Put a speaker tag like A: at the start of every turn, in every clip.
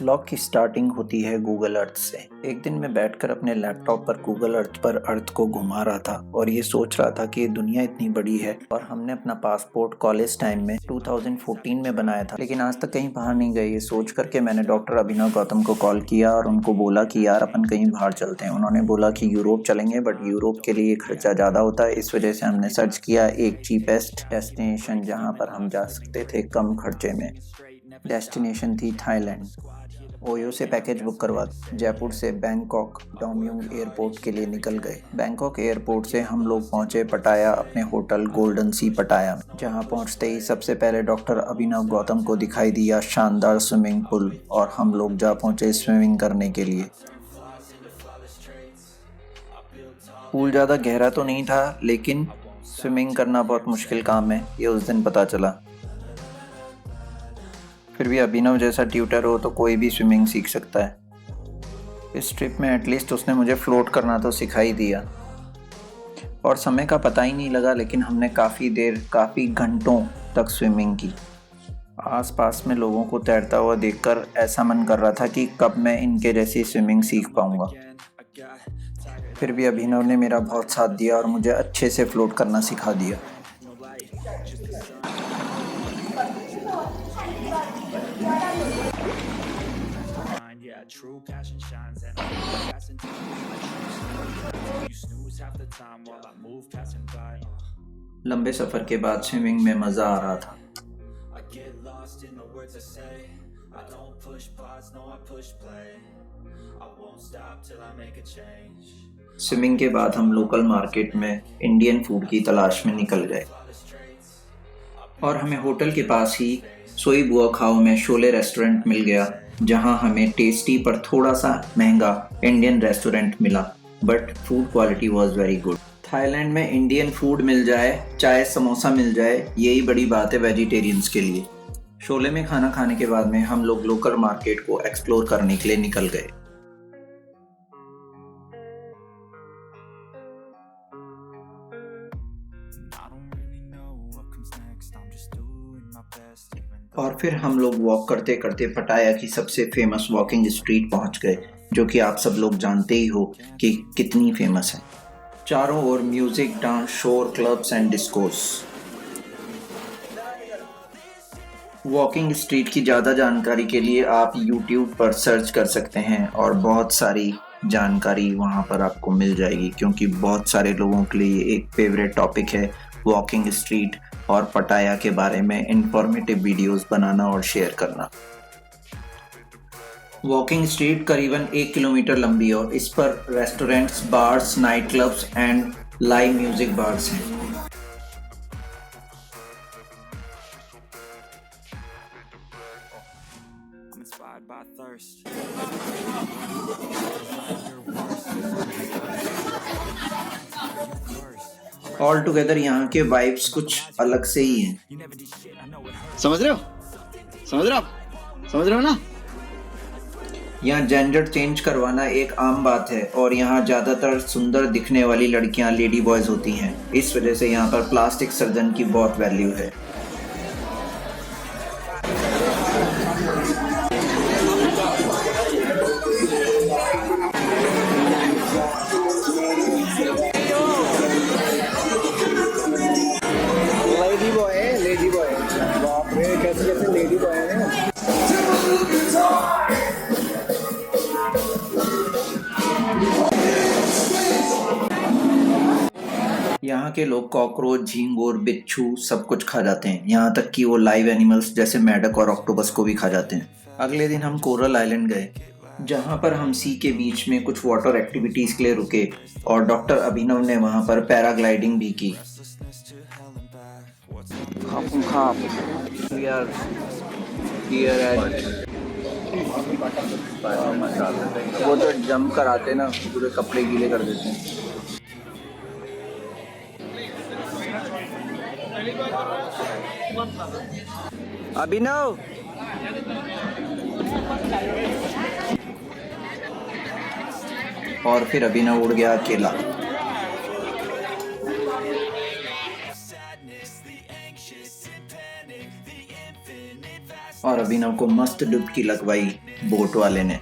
A: Vlog की starting होती है गूगल अर्थ से। एक दिन मैं बैठकर अपने लैपटॉप पर गूगल अर्थ पर अर्थ को घुमा रहा था और ये सोच रहा था कि ये दुनिया इतनी बड़ी है और हमने अपना पासपोर्ट कॉलेज टाइम में 2014 में बनाया था, लेकिन आज तक कहीं बाहर नहीं गए। ये सोच करके मैंने डॉक्टर अभिनव गौतम को कॉल किया और उनको बोला कि यार अपन कहीं बाहर चलते हैं। उन्होंने बोला कि यूरोप चलेंगे, बट यूरोप के लिए खर्चा ज़्यादा होता है। इस वजह से हमने सर्च किया एक चीपेस्ट डेस्टिनेशन जहाँ पर हम जा सकते थे कम खर्चे में। डेस्टिनेशन थी थाईलैंड। ओयो से पैकेज बुक करवा जयपुर से बैंकॉक डोमयुंग एयरपोर्ट के लिए निकल गए। बैंकॉक एयरपोर्ट से हम लोग पहुंचे पटाया, अपने होटल गोल्डन सी पटाया में। जहां पहुंचते ही सबसे पहले डॉक्टर अभिनव गौतम को दिखाई दिया शानदार स्विमिंग पूल और हम लोग जा पहुंचे स्विमिंग करने के लिए। पूल ज़्यादा गहरा तो नहीं था, लेकिन स्विमिंग करना बहुत मुश्किल काम है, ये उस दिन पता चला। फिर भी अभिनव जैसा ट्यूटर हो तो कोई भी स्विमिंग सीख सकता है। इस ट्रिप में एटलीस्ट उसने मुझे फ्लोट करना तो सिखा ही दिया और समय का पता ही नहीं लगा, लेकिन हमने काफ़ी घंटों तक स्विमिंग की। आसपास में लोगों को तैरता हुआ देखकर ऐसा मन कर रहा था कि कब मैं इनके जैसी स्विमिंग सीख पाऊंगा। फिर भी अभिनव ने मेरा बहुत साथ दिया और मुझे अच्छे से फ्लोट करना सिखा दिया। लंबे सफ़र के बाद स्विमिंग में मज़ा आ रहा था। स्विमिंग के बाद हम लोकल मार्केट में इंडियन फूड की तलाश में निकल गए और हमें होटल के पास ही सोई बुआ खाओ में शोले रेस्टोरेंट मिल गया, जहां हमें टेस्टी पर थोड़ा सा महंगा इंडियन रेस्टोरेंट मिला, but food quality was very good. Thailand में इंडियन फूड मिल जाए, चाय समोसा मिल जाए, यही बड़ी बात है वेजिटेरियंस के लिए। शोले में खाना खाने के बाद में हम लोग लोकल मार्केट को एक्सप्लोर करने के लिए निकल गए। और फिर हम लोग वॉक करते करते पटाया की सबसे फेमस वॉकिंग स्ट्रीट पहुंच गए, जो कि आप सब लोग जानते ही हो कि कितनी फेमस है। चारों ओर म्यूजिक, डांस, शोर, clubs and discourse. Walking street की ज़्यादा जानकारी के लिए आप YouTube पर सर्च कर सकते हैं और बहुत सारी जानकारी वहाँ पर आपको मिल जाएगी, क्योंकि बहुत सारे लोगों के लिए एक फेवरेट टॉपिक है वॉकिंग स्ट्रीट और पटाया के बारे में इंफॉर्मेटिव वीडियोस बनाना और शेयर करना। वॉकिंग स्ट्रीट करीबन 1 किलोमीटर लंबी और इस पर restaurants, bars, night clubs and live music bars हैं। ऑल टुगेदर यहाँ के वाइब्स कुछ अलग से ही हैं।
B: समझ रहे हो ना?
A: यहाँ जेंडर चेंज करवाना एक आम बात है और यहाँ ज़्यादातर सुंदर दिखने वाली लड़कियाँ लेडी बॉयज़ होती हैं। इस वजह से यहाँ पर प्लास्टिक सर्जन की बहुत वैल्यू है।
B: लेडी बॉय बाप रे, कैसे लेडी बॉय है।
A: यहाँ के लोग कॉकरोच, झींगुर, बिच्छू सब कुछ खा जाते हैं, यहाँ तक कि वो लाइव एनिमल्स जैसे मेढक और ऑक्टोपस को भी खा जाते हैं। अगले दिन हम कोरल आइलैंड गए, जहाँ पर हम सी के बीच में कुछ वाटर एक्टिविटीज़ के लिए रुके और डॉक्टर अभिनव ने वहाँ पर पैराग्लाइडिंग भी की। वो तो जंप कराते ना, पूरे कपड़े गीले कर देते हैं। अभिनव और फिर अभिनव उड़ गया अकेला। और अभिनव को मस्त डुबकी लगवाई बोट वाले ने।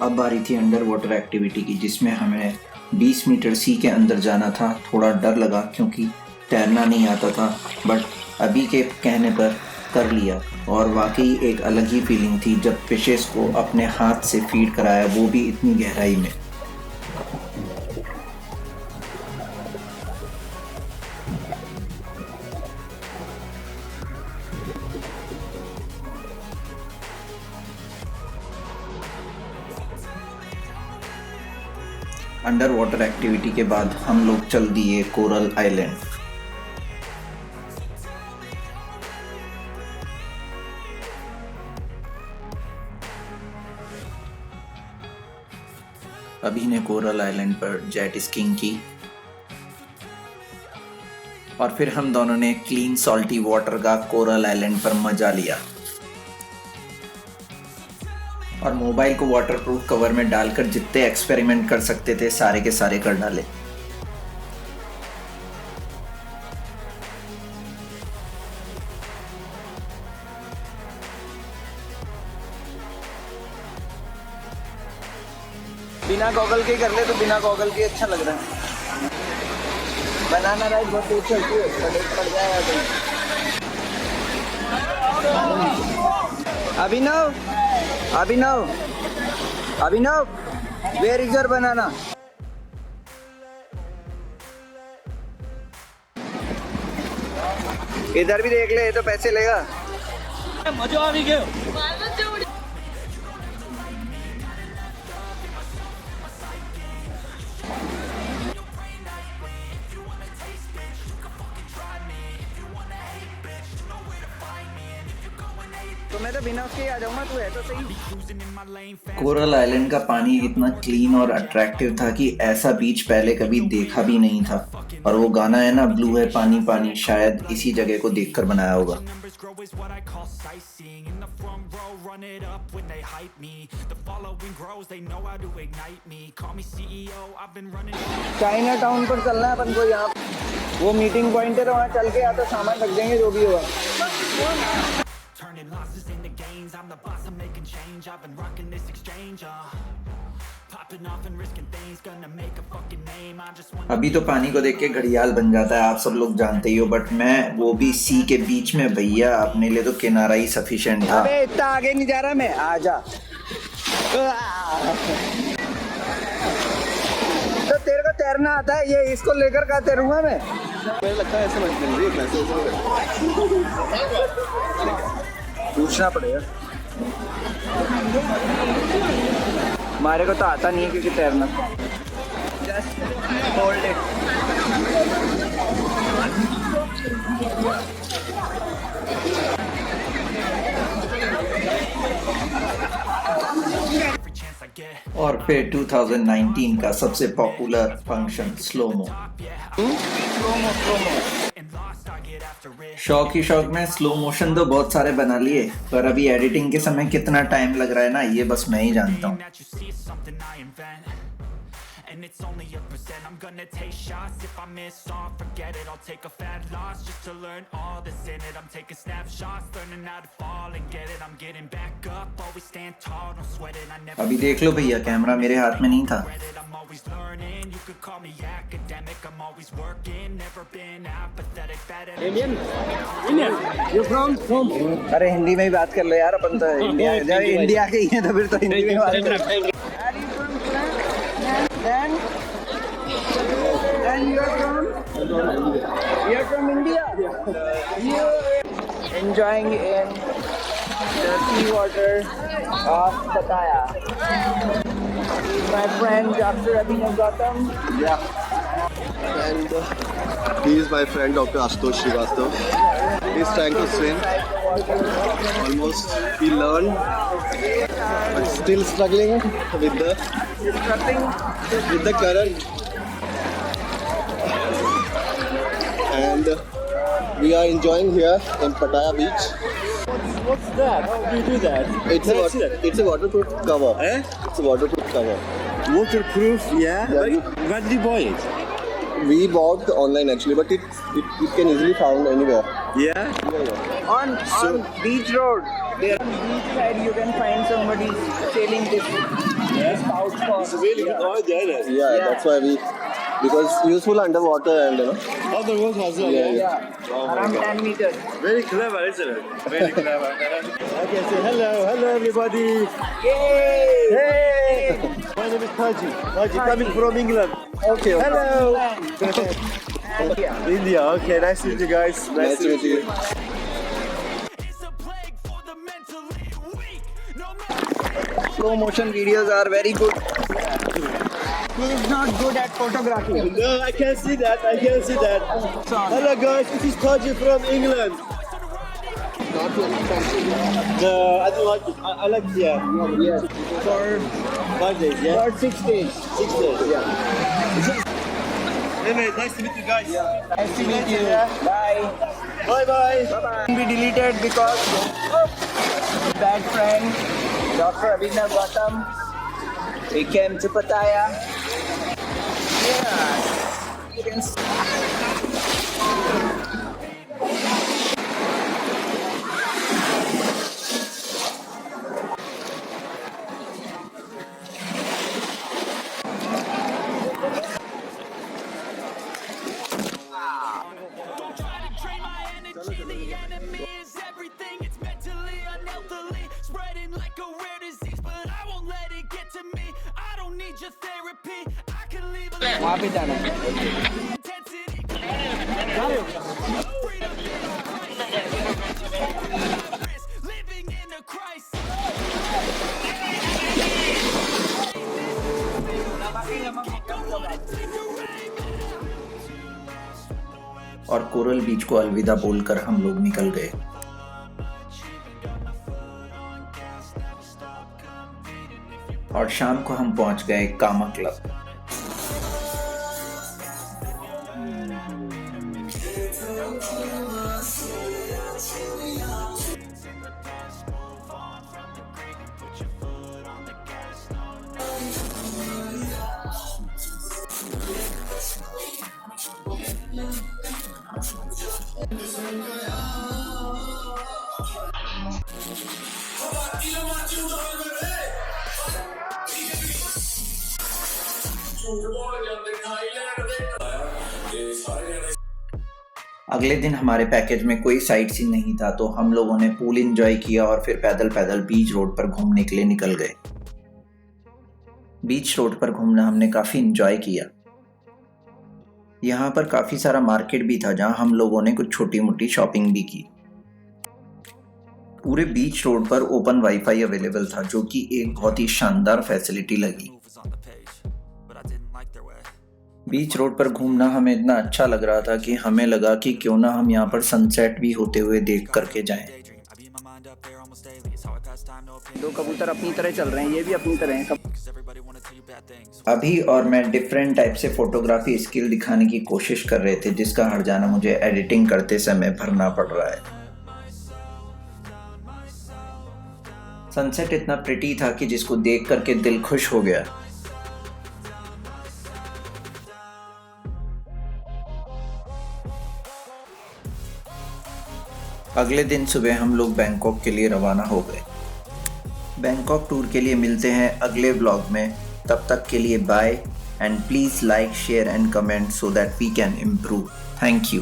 A: अब बारी थी अंडर वाटर एक्टिविटी की, जिसमें हमें 20 मीटर सी के अंदर जाना था। थोड़ा डर लगा क्योंकि तैरना नहीं आता था, बट अभी के कहने पर कर लिया और वाकई एक अलग ही फीलिंग थी जब फिशेस को अपने हाथ से फीड कराया, वो भी इतनी गहराई में। अंडर वाटर एक्टिविटी के बाद हम लोग चल दिए कोरल आइलैंड। अभी ने कोरल आइलैंड पर जेट स्कीइंग की और फिर हम दोनों ने क्लीन सॉल्टी वाटर का कोरल आइलैंड पर मजा लिया और मोबाइल को वाटरप्रूफ कवर में डालकर जितने एक्सपेरिमेंट कर सकते थे सारे के सारे कर डाले।
B: बिना गॉगल के कर ले तो बिना गॉगल के अच्छा लग रहा है। बनाना राइड बहुत तेज चलती है, पड़ जाएगा। अभिनव, अभिनव, अभिनव, वेयर इज योर बनाना? इधर भी देख ले, ये तो पैसे लेगा। मजा आ गया। तो मैं तो बिना उसके ही आ जाऊंगा, तू है तो सही।
A: कोरल आइलैंड का पानी इतना क्लीन और अट्रैक्टिव था कि ऐसा बीच पहले कभी देखा भी नहीं था। और वो गाना है ना, ब्लू है पानी पानी, शायद इसी जगह को देखकर बनाया होगा।
B: चाइना टाउन पर चलना है अपन को, यहाँ वो मीटिंग पॉइंट है, तो वहाँ चल के या तो सामान रख देंगे जो भी होगा।
C: Turning losses into gains, I'm the boss, I'm making change, I've been rocking this exchange, popping off and risking things, gonna make a fucking name, I just want।
A: अभी तो पानी को देख के घड़ियाल बन जाता है, आप सब लोग जानते ही हो, बट मैं वो भी सी के बीच में भैया, अपने लिए तो किनारा ही सफिशिएंट था।
B: अबे इतना आगे नहीं जा रहा मैं, आजा। तो तेरे को तैरना आता है, ये इसको लेकर का तैरूंगा मैं? मुझे लगता है ऐसे पूछना पड़ेगा। हमारे को तो आता नहीं है क्योंकि तैरना। Just hold it.
A: और फिर 2019 का सबसे पॉपुलर फंक्शन स्लोमो। शौक ही शौक में स्लो मोशन तो बहुत सारे बना लिए, पर अभी एडिटिंग के समय कितना टाइम लग रहा है ना, ये बस मैं ही जानता हूँ। And it's only a percent, I'm gonna take shots. If I miss off, forget it, I'll take a fat loss just to learn all that's in it. I'm taking snapshots, learning how to fall and get it. I'm getting back up, always stand tall, don't sweat it. I never अभी देख लो भैया, camera मेरे हाथ में नहीं था। I'm always learning, you could call me academic. I'm always working, never been apathetic.
B: Indian, you from? अरे हिंदी में ही बात कर लो यार, अपन तो इंडिया के ही हैं, तो फिर तो हिंदी में बात कर। Then you're from India. You enjoying in the sea water of Pattaya. My friend Dr. Abhinav Gautam.
D: Yeah. And he is my friend Dr. Ashutosh Srivastava. He's trying to swim. Almost he learned, but still struggling with the current. And we are enjoying here in Pattaya beach.
B: What's that? How do you do that?
D: It's a waterproof cover.
B: Eh?
D: It's a waterproof cover.
B: Waterproof, yeah.
D: Yeah.
B: Where did you buy it?
D: We bought online actually, but it can easily found anywhere. Yeah.
B: On beach road, there on beach side you can find somebody selling this pouch for.
D: It's really good oil there. Yeah,
B: Yeah.
D: that's why because useful underwater and
E: Oh, there was Hazard.
B: Yeah,
E: Oh my
B: around
E: God.
B: 10 meters.
E: Very clever, isn't it? Very clever. Okay, say hello everybody.
B: Yay!
E: Hey! My name is Taji. Taji, coming from England.
B: Okay.
E: Hello.
B: And yeah.
E: India. Okay, nice to meet you guys.
D: nice to meet you.
C: It's a plague for the mentally weak. No matter
B: Slow motion videos are very good. He is not good at photography.
E: No, I can see that. I can see that. Hello guys, this is Taji from England. No, I don't like it. I like it, yeah.
B: Yes. For
E: 5 days, yeah?
B: for 6 days.
E: 6 days, yeah. Anyway, nice to meet you guys.
B: Nice to meet you. Bye.
E: Bye bye.
B: Bye-bye. We deleted because bad friend Dr. Abhinav Gautam, he came to Pattaya. Yeah, you can see.
C: Don't try to drain my energy. The enemy is everything. It's mentally, unhealthily, spreading like a rare disease. But I won't let it get to me. I don't need your therapy. I can leave a
B: वहाँ पे जाना है.
C: intensity. Living in a crisis.
A: और coral बीच को अलविदा बोलकर हम लोग निकल गए। और शाम को हम पहुंच गए कामा क्लब। अगले दिन हमारे पैकेज में कोई साइट सीन नहीं था, तो हम लोगों ने पूल एंजॉय किया और फिर पैदल पैदल बीच रोड पर घूमने के लिए निकल गए। बीच रोड पर घूमना हमने काफ़ी एंजॉय किया। यहाँ पर काफ़ी सारा मार्केट भी था जहाँ हम लोगों ने कुछ छोटी मोटी शॉपिंग भी की। पूरे बीच रोड पर ओपन वाईफाई अवेलेबल था, जो कि एक बहुत ही शानदार फैसिलिटी लगी। बीच रोड पर घूमना हमें इतना अच्छा लग रहा था कि हमें लगा कि क्यों ना हम यहाँ पर सनसेट भी होते हुए देख करके जाएं।
B: दो कबूतर अपनी तरह चल रहे हैं, ये भी अपनी तरह हैं।
A: अभी और मैं डिफरेंट टाइप से फोटोग्राफी स्किल दिखाने की कोशिश कर रहे थे, जिसका हर्जाना मुझे एडिटिंग करते समय भरना पड़ रहा है। सनसेट इतना प्रिटी था कि जिसको देख करके दिल खुश हो गया। अगले दिन सुबह हम लोग बैंकॉक के लिए रवाना हो गए। बैंकॉक टूर के लिए मिलते हैं अगले व्लॉग में। तब तक के लिए bye and please like, share and comment so that we can improve. Thank you.